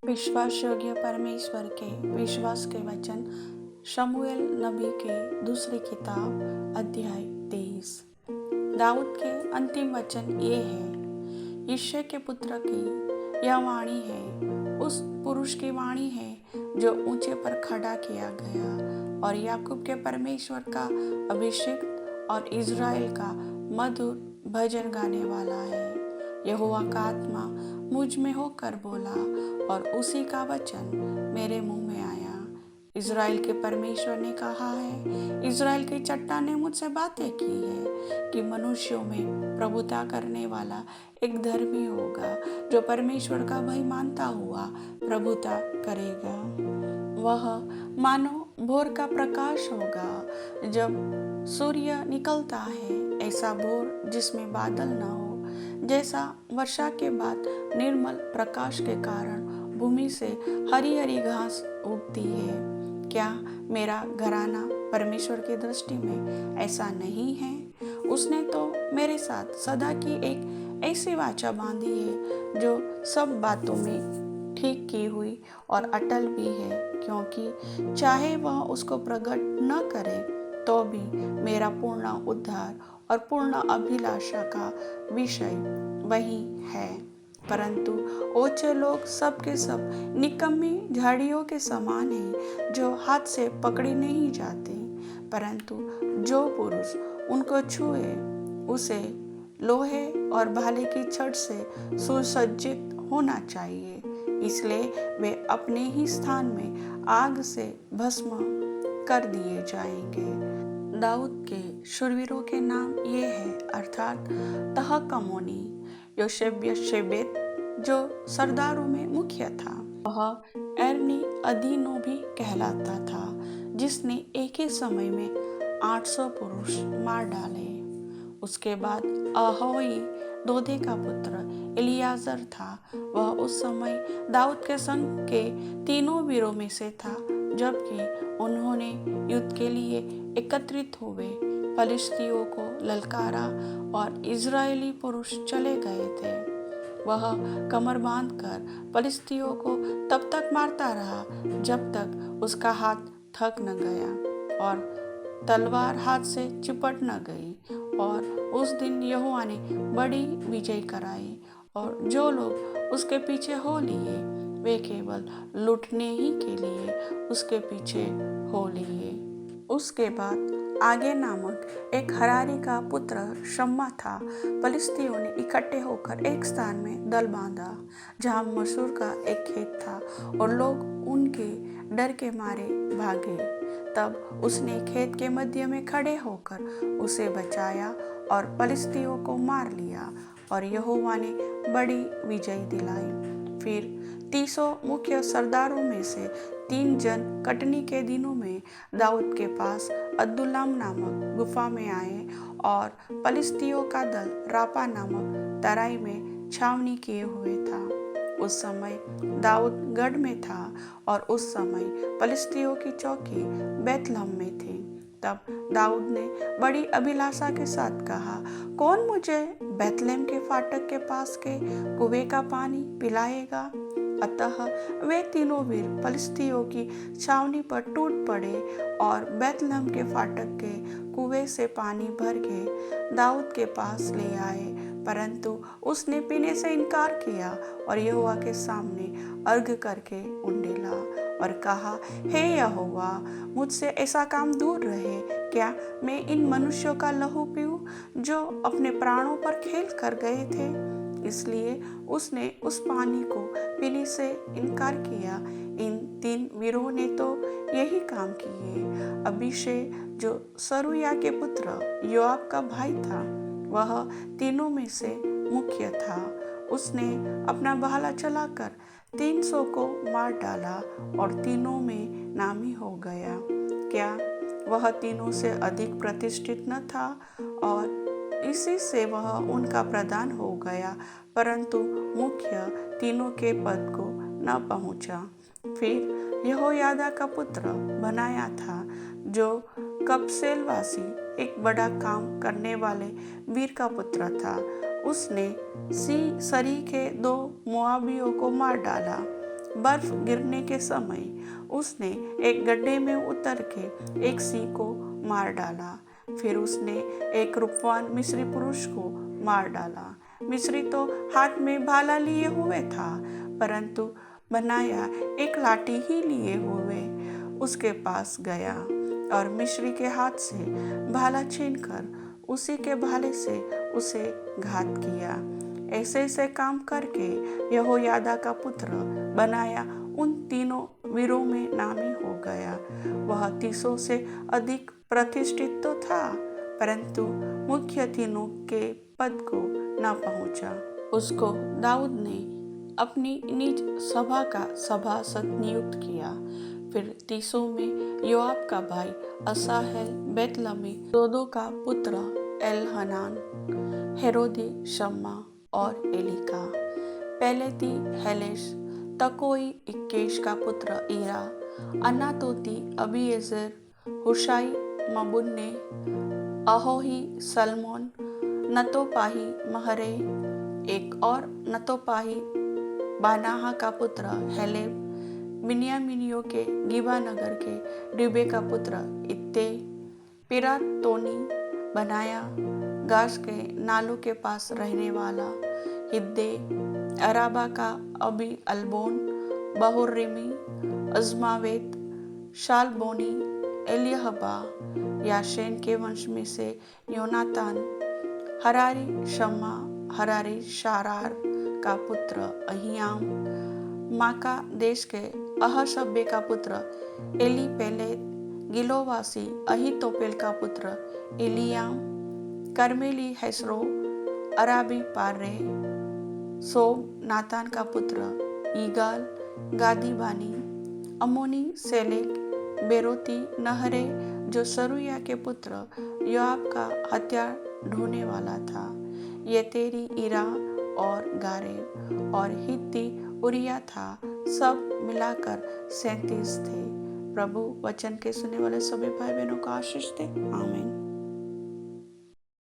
विश्वास योग्य परमेश्वर के विश्वास के वचन शमूएल नबी के दूसरी किताब अध्याय 23। दाऊद के अंतिम वचन ये है, यिशै के पुत्र की यह वाणी है, उस पुरुष की वाणी है जो ऊंचे पर खड़ा किया गया और याकूब के परमेश्वर का अभिषेक और इज़राइल का मधुर भजन गाने वाला है। यहोवा का आत्मा मुझ में होकर बोला और उसी का वचन मेरे मुंह में आया। इज़राइल के परमेश्वर ने कहा है, इज़राइल की चट्टान ने मुझसे बातें की है कि मनुष्यों में प्रभुता करने वाला एक धर्मी होगा जो परमेश्वर का भय मानता हुआ प्रभुता करेगा। वह मानो भोर का प्रकाश होगा जब सूर्य निकलता है, ऐसा भोर जिसमें बादल न हो, जैसा वर्षा के बाद निर्मल प्रकाश के कारण भूमि से हरी हरी घास उगती है। क्या मेरा घराना परमेश्वर की दृष्टि में ऐसा नहीं है? उसने तो मेरे साथ सदा की एक ऐसी वाचा बांधी है जो सब बातों में ठीक की हुई और अटल भी है, क्योंकि चाहे वह उसको प्रकट न करे तो भी मेरा पूर्ण उद्धार और पूर्ण अभिलाषा का विषय वही है। परंतु ओछे लोग सब के सब निकम्मी झाड़ियों के समान हैं जो हाथ से पकड़ी नहीं जाते, परंतु जो पुरुष उनको छुए उसे लोहे और भाले की छड़ से सुसज्जित होना चाहिए, इसलिए वे अपने ही स्थान में आग से भस्म कर दिए जाएंगे। दाऊद के शूरवीरों के नाम ये है, अर्थात तहकमोनी, योशेब-शेबेत जो सरदारों में मुख्य था, वह एर्नी अदीनो भी कहलाता था, जिसने एक ही समय में 800 पुरुष मार डाले। उसके बाद अहोई दोदे का पुत्र एलियाजर था। वह उस समय दाऊद के संग के तीनों वीरों में से था, जबकि उन्होंने युद्ध के लिए एकत्रित हुए फलिश्तियों को ललकारा और इज़राइली पुरुष चले गए थे। वह कमर बांधकर फलिश्तियों को तब तक मारता रहा जब तक उसका हाथ थक न गया और तलवार हाथ से चिपट न गई। और उस दिन यहोवा ने बड़ी विजय कराई और जो लोग उसके पीछे हो लिए वे केवल लूटने ही के लिए उसके पीछे हो लिए। उसके बाद आगे नामक एक हरारी का पुत्र शम्मा था। फलिश्तियों ने इकट्ठे होकर एक स्थान में दल बांधा जहाँ मसूर का एक खेत था और लोग उनके डर के मारे भागे। तब उसने खेत के मध्य में खड़े होकर उसे बचाया और फलिश्तियों को मार लिया और यहोवा ने बड़ी विजय दिलाई। फिर 300 मुख्य सरदारों में से 3 जन कटनी के दिनों में दाऊद के पास अदुल्लाम नामक गुफा में आए और फलिश्तियों का दल रापा नामक तराई में छावनी किए हुए था। उस समय दाऊद गढ़ में था और उस समय फलिश्तियों की चौकी बैतलहम में थी। तब दाऊद ने बड़ी अभिलाषा के साथ कहा, कौन मुझे बैतलहम के फाटक के पास के कुएं का पानी पिलाएगा? अतः वे तीनों वीर फलिश्तियों की छावनी पर टूट पड़े और बैतलहम के फाटक के कुएं से पानी भर के दाऊद के पास ले आए, परंतु उसने पीने से इनकार किया और यहोवा के सामने अर्घ करके उंडेला और कहा, हे यहोवा, मुझसे ऐसा काम दूर रहे। क्या मैं इन मनुष्यों का लहू पीऊं जो अपने प्राणों पर खेल कर गए थे? इसलिए उसने उस पानी को पीने से इनकार किया। इन 3 वीरों ने तो यही काम किए। अबीशै जो सरूया के पुत्र योआब का भाई था, वह तीनों में से मुख्य था। उसने अपना भाला चलाकर 300 को मार डाला और तीनों में नामी हो गया। क्या वह तीनों से अधिक प्रतिष्ठित न था? और इसी से वह उनका प्रधान हो गया, परंतु मुख्य तीनों के पद को न पहुंचा। फिर यहोयादा का पुत्र बनाया था, जो कबसेलवासी एक बड़ा काम करने वाले वीर का पुत्र था। उसने सरी के 2 मोआबियों को मार डाला। बर्फ गिरने के समय उसने एक गड्ढे में उतर के एक सिंह को मार डाला। फिर उसने एक रूपवान मिस्री पुरुष को मार डाला। मिस्री तो हाथ में भाला लिए हुए था, परंतु बनाया एक लाठी ही लिए हुए उसके पास गया और मिस्री के हाथ से भाला छीनकर उसी के भाले से उसे घात किया। ऐसे ऐसे काम करके यहोयादा का पुत्र बनाया उन तीनों वीरों में नामी हो गया। वह 300 से अधिक प्रतिष्ठित तो था, परंतु मुख्य तीनों के पद को न पहुंचा। उसको दाऊद ने अपनी निज सभा का सभासद नियुक्त किया। फिर 300 में योआब का भाई असाहेल, बैतलमी, दोदो का पुत्र एलहनान, हेरोदी, शम्मा और एलिका, पेलेती, हेलेश, तकोई, इक्केश का पुत्र ईरा, अनातोती, अबीएजेर, हुशाई, मबुन्ने, अहोही, सलमोन, नतोपाही, महरे, एक और नतोपाही, बानाहा का पुत्र हेलेब, बिन्यामीनियों के गिबा नगर के डिबे का पुत्र इत्ते, पिरातोनी, बनाया, गाश के नालों के पास रहने वाला हिद्दे, अराबा का अबी अल्बोन, बहुर्रिमी, अजमावेत, शालबोनी, एलियहबा, याशेन के वंश में से योनातान, हरारी शम्मा, हरारी शारार का पुत्र अहियाम, माका देश के अहशब्बे का पुत्र एली पेलेत, गिलोवासी अहीतोपेल का पुत्र एलियाम, कर्मेली हेस्रो, अराबी पार्रे, सोब नातान का पुत्र ईगाल, गादी बानी, अमोनी सेलेक, बेरोती, नहरे जो सरुया के पुत्र योआब का हथियार ढोने वाला था, येतेरी, इरा और गारेब और हित्ती उरिया था, सब मिलाकर 37 थे। प्रभु वचन के सुनने वाले सभी भाई बहनों को आशीष दे। आमीन।